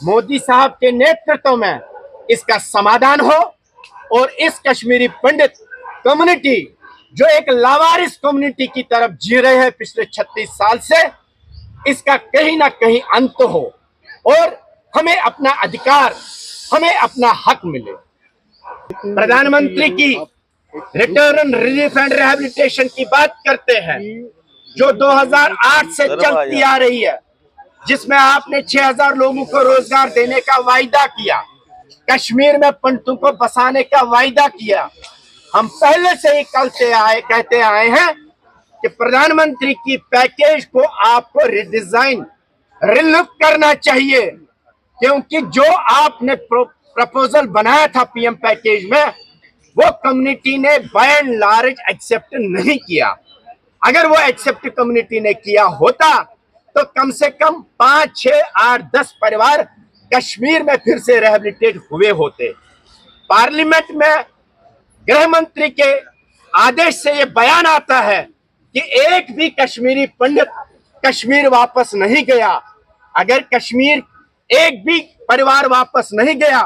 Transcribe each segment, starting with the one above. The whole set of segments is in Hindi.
मोदी साहब के नेतृत्व में इसका समाधान हो और इस कश्मीरी पंडित कम्युनिटी जो एक लावारिस कम्युनिटी की तरफ जी रहे हैं पिछले 36 साल से, इसका कहीं ना कहीं अंत हो और हमें अपना अधिकार, हमें अपना हक मिले। प्रधानमंत्री की रिटर्न रिलीफ एंड रिहैबिलिटेशन की बात करते हैं जो 2008 से चलती आ रही है, जिसमें आपने 6000 लोगों को रोजगार देने का वायदा किया, कश्मीर में पंडितों को बसाने का वायदा किया। हम पहले से ही कहते आए हैं कि प्रधानमंत्री की पैकेज को आपको रिडिजाइन, रिलुक करना चाहिए, क्योंकि जो आपने प्रपोजल बनाया था पीएम पैकेज में, वो कम्युनिटी ने बाय एंड लार्ज एक्सेप्ट नहीं किया। अगर वो एक्सेप्ट कम्युनिटी ने किया होता तो कम से कम 5, 6, 8, 10 परिवार कश्मीर में फिर से रिहैबिलिटेट हुए होते। पार्लियामेंट में गृह मंत्री के आदेश से ये बयान आता है कि एक भी कश्मीरी पंडित कश्मीर वापस नहीं गया। अगर कश्मीर एक भी परिवार वापस नहीं गया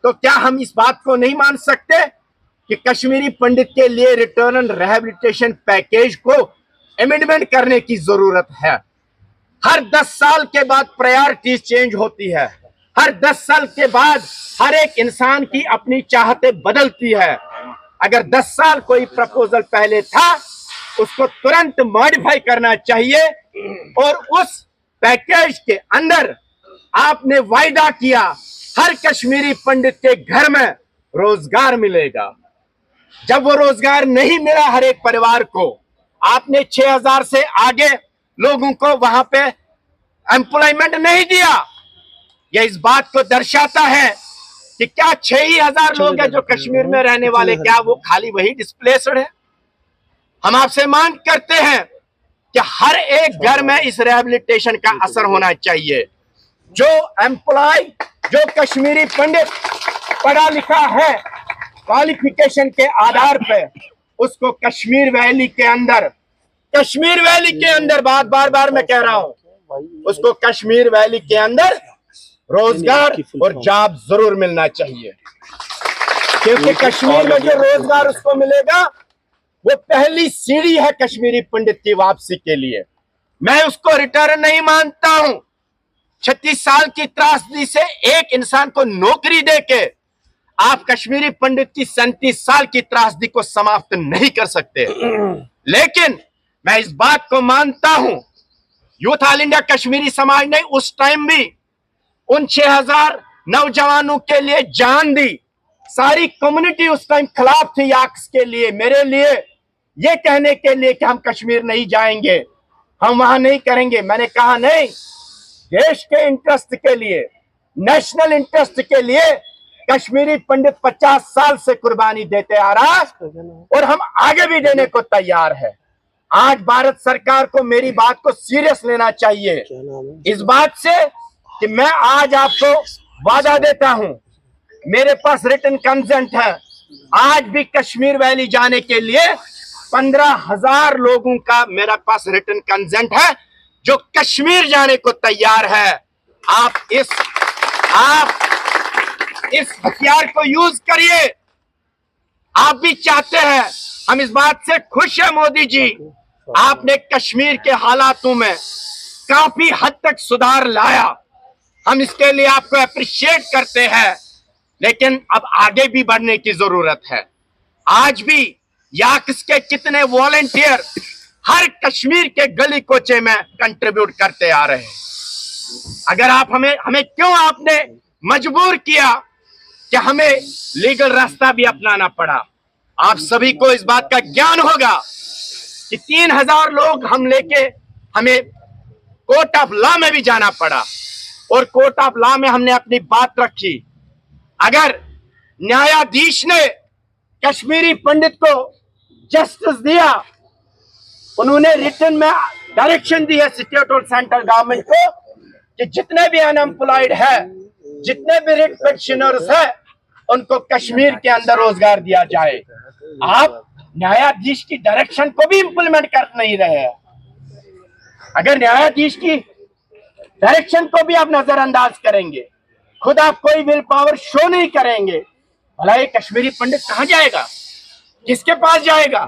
तो क्या हम इस बात को नहीं मान सकते कि कश्मीरी पंडित के लिए रिटर्न एंड रिहैबिलिटेशन पैकेज को अमेंडमेंट करने की जरूरत है। हर 10 साल के बाद प्रायोरिटीज चेंज होती है, हर 10 साल के बाद हर एक इंसान की अपनी चाहतें बदलती है। अगर 10 साल कोई प्रपोजल पहले था, उसको तुरंत मॉडिफाई करना चाहिए और उस पैकेज के अंदर आपने वायदा किया हर कश्मीरी पंडित के घर में रोजगार मिलेगा। जब वो रोजगार नहीं मिला हर एक परिवार को, आपने 6000 से आगे लोगों को वहां पे एम्प्लॉयमेंट नहीं दिया। यह इस बात को दर्शाता है कि क्या 6000 लोग हैं जो कश्मीर में रहने वाले, क्या वो खाली वही डिस्प्लेस्ड है? हम आपसे मांग करते हैं कि हर एक घर में इस रिहैबिलिटेशन का असर होना चाहिए। जो एम्प्लॉय, जो कश्मीरी पंडित पढ़ा लिखा है क्वालिफिकेशन के आधार पे, उसको कश्मीर वैली के अंदर बार बार मैं कह रहा हूं, उसको कश्मीर वैली के अंदर रोजगार और जॉब जरूर मिलना चाहिए, क्योंकि कश्मीर में जो रोजगार उसको मिलेगा वो पहली सीढ़ी है कश्मीरी पंडित की वापसी के लिए। मैं उसको रिटर्न नहीं मानता हूं। 36 साल की त्रासदी से एक इंसान को नौकरी देके आप कश्मीरी पंडित की 37 साल की त्रासदी को समाप्त नहीं कर सकते। लेकिन मैं इस बात को मानता हूं, यूथ ऑल इंडिया कश्मीरी समाज ने उस टाइम भी उन 6000 नौजवानों के लिए जान दी। सारी कम्युनिटी उस टाइम खिलाफ थी याक्स के लिए, मेरे लिए, ये कहने के लिए कि हम कश्मीर नहीं जाएंगे, हम वहां नहीं करेंगे। मैंने कहा नहीं, देश के इंटरेस्ट के लिए, नेशनल इंटरेस्ट के लिए कश्मीरी पंडित 50 साल से कुर्बानी देते आ रहा है और हम आगे भी देने को तैयार है। आज भारत सरकार को मेरी बात को सीरियस लेना चाहिए, इस बात से कि मैं आज आपको वादा देता हूं, मेरे पास रिटन कंसेंट है। आज भी कश्मीर वैली जाने के लिए 15,000 लोगों का मेरे पास रिटन कंसेंट है जो कश्मीर जाने को तैयार है। आप इस हथियार को यूज करिए। आप भी चाहते हैं, हम इस बात से खुश है मोदी जी, आपने कश्मीर के हालातों में काफी हद तक सुधार लाया, हम इसके लिए आपको अप्रिशिएट करते हैं। लेकिन अब आगे भी बढ़ने की जरूरत है। आज भी याक्स के कितने वॉलंटियर हर कश्मीर के गली कोचे में कंट्रीब्यूट करते आ रहे हैं। अगर आप हमें क्यों आपने मजबूर किया कि हमें लीगल रास्ता भी अपनाना पड़ा? आप सभी को इस बात का ज्ञान होगा कि 3000 लोग हम लेके हमें कोर्ट ऑफ लॉ में भी जाना पड़ा और कोर्ट ऑफ लॉ में हमने अपनी बात रखी। अगर न्यायाधीश ने कश्मीरी पंडित को जस्टिस दिया, उन्होंने रिटन में डायरेक्शन दी है स्टेट और सेंट्रल गवर्नमेंट को कि जितने भी अनएम्प्लॉयड है, जितने भी रिट पेंशनर्स है, उनको कश्मीर के अंदर रोजगार दिया जाए। आप न्यायाधीश की डायरेक्शन को भी इंप्लीमेंट कर नहीं रहे हैं। अगर न्यायाधीश की डायरेक्शन को भी आप नजरअंदाज करेंगे खुद आप कोई विल पावर शो नहीं करेंगे, भला ये कश्मीरी पंडित कहां जाएगा, किसके पास जाएगा?